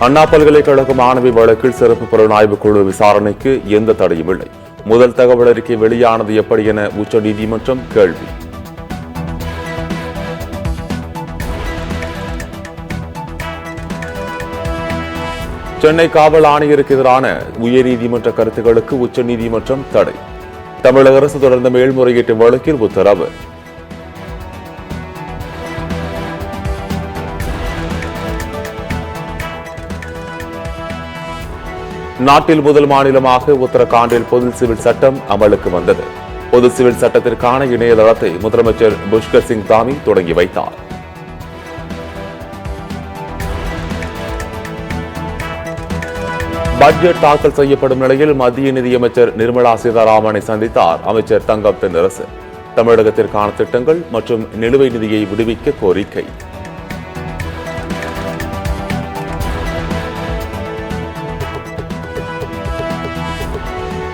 அண்ணா பல்கலைக்கழக மாணவி வழக்கில் சிறப்பு புலனாய்வு குழு விசாரணைக்கு எந்த தடையும் இல்லை. முதல் தகவல் அறிக்கை வெளியானது எப்படி என உச்சநீதிமன்றம் கேள்வி. சென்னை காவல் ஆணையருக்கு எதிரான உயர்நீதிமன்ற கருத்துக்களுக்கு உச்சநீதிமன்றம் தடை. தமிழக அரசு தொடர்ந்த மேல்முறையீட்டு வழக்கில் உத்தரவு. நாட்டில் முதல் மாநிலமாக உத்தரகாண்டில் பொது சிவில் சட்டம் அமலுக்கு வந்தது. பொது சிவில் சட்டத்திற்கான இணையதளத்தை முதலமைச்சர் புஷ்கர் சிங் தாமி தொடங்கி வைத்தார். பட்ஜெட் தாக்கல் செய்யப்படும் நிலையில் மத்திய நிதியமைச்சர் நிர்மலா சீதாராமனை சந்தித்தார் அமைச்சர் தங்கம் தென்னரசு. தமிழகத்திற்கான திட்டங்கள் மற்றும் நிலுவை நிதியை விடுவிக்க கோரிக்கை.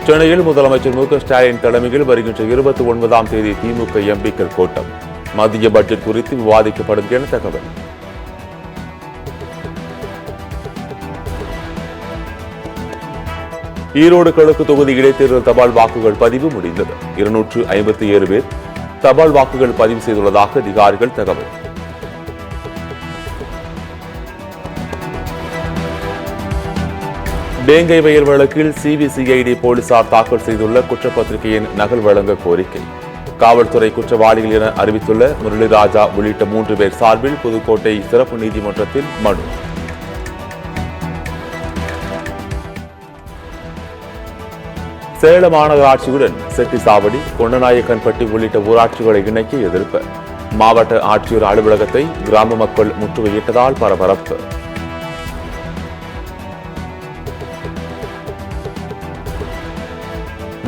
சென்னையில் முதலமைச்சர் மு க ஸ்டாலின் தலைமையில் வருகின்ற 29ஆம் தேதி திமுக எம்பிக்கள் கூட்டம். மத்திய பட்ஜெட் குறித்து விவாதிக்கப்படும் என தகவல். ஈரோடு கிழக்கு தொகுதி இடைத்தேர்தல் தபால் வாக்குகள் பதிவு முடிந்தது. 257 பேர் தபால் வாக்குகள் பதிவு செய்துள்ளதாக அதிகாரிகள் தகவல். வேங்கை வயல் வழக்கில் சிபிசிஐடி போலீசார் தாக்கல் செய்துள்ள குற்றப்பத்திரிகையின் நகல் வழங்க கோரிக்கை. காவல்துறை குற்றவாளிகள் என அறிவித்துள்ள முரளிராஜா உள்ளிட்ட 3 பேர் சார்பில் புதுக்கோட்டை சிறப்பு நீதிமன்றத்தில் மனு. சேலம் மாநகராட்சியுடன் செட்டிசாவடி, கொண்டநாயக்கன்பட்டி உள்ளிட்ட ஊராட்சிகளை இணைக்க எதிர்ப்பு. மாவட்ட ஆட்சியர் அலுவலகத்தை கிராம மக்கள் முற்றுகையிட்டதால் பரபரப்பு.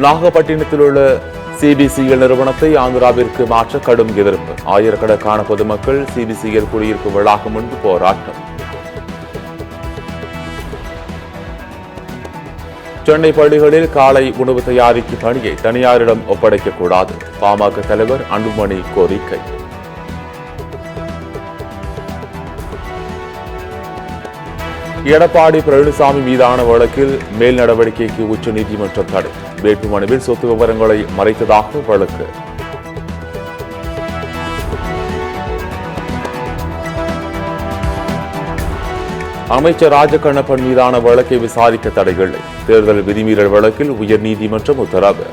நாகப்பட்டினத்தில் உள்ள சிபிசிஎல் நிறுவனத்தை ஆந்திராவிற்கு மாற்ற கடும் எதிர்ப்பு. ஆயிரக்கணக்கான பொதுமக்கள் சிபிசிஎல் குடியிருப்பு வளாகம் முன்பு போராட்டம். சென்னை பள்ளிகளில் காலை உணவு தயாரிக்கும் பணியை தனியாரிடம் ஒப்படைக்கக்கூடாது. பாமக தலைவர் அன்புமணி கோரிக்கை. எடப்பாடி பழனிசாமி மீதான வழக்கில் மேல் நடவடிக்கைக்கு உச்சநீதிமன்றம் தடை. வேட்புமனுவில் சொத்து விவரங்களை மறைத்ததாக வழக்கு. அமைச்சர் ராஜகண்ணப்பன் மீதான வழக்கை விசாரிக்க தடையில்லை. தேர்தல் விதிமீறல் வழக்கில் உயர்நீதிமன்றம் உத்தரவு.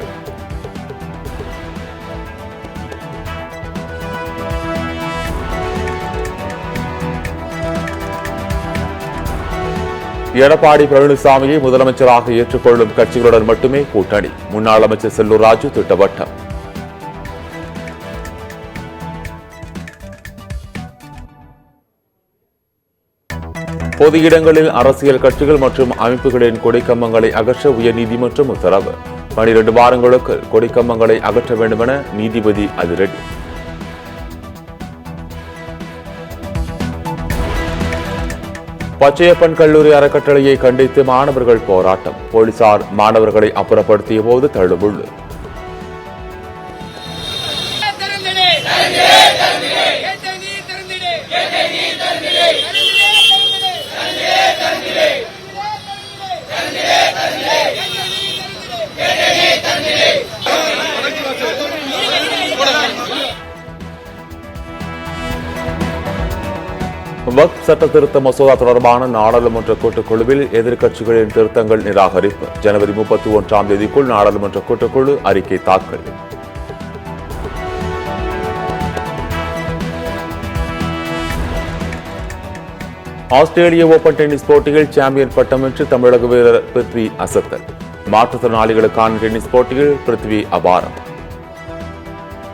எடப்பாடி பழனிசாமியை முதலமைச்சராக ஏற்றுக்கொள்ளும் கட்சிகளுடன் மட்டுமே கூட்டணி. முன்னாள் அமைச்சர் செல்லூர் ராஜு திட்டவட்டம். பொது இடங்களில் அரசியல் கட்சிகள் மற்றும் அமைப்புகளின் கொடிக்கம்பங்களை அகற்ற உயர்நீதிமன்றம் உத்தரவு. 12 வாரங்களுக்கு கொடிக்கம்பங்களை அகற்ற வேண்டும் என நீதிபதி அதிரடி. பச்சையப்பன் கல்லூரி அறக்கட்டளையை கண்டித்து மாணவர்கள் போராட்டம். போலீசார் மாணவர்களை அப்புறப்படுத்திய போது தள்ளுமுள்ளு. வக்ஃப் சட்ட திருத்த மசோதா தொடர்பான நாடாளுமன்ற கூட்டுக்குழுவில் எதிர்க்கட்சிகளின் திருத்தங்கள் நிராகரிப்பு. ஜனவரி 31ஆம் தேதிக்குள் நாடாளுமன்ற கூட்டுக்குழு அறிக்கை தாக்கல். ஆஸ்திரேலிய ஓபன் டென்னிஸ் போட்டியில் சாம்பியன் பட்டம் வென்று தமிழக வீரர் பிருத்வி அசத்தல். மாற்றுத்திறனாளிகளுக்கான டென்னிஸ் போட்டியில் பிருத்வி அபாரம்.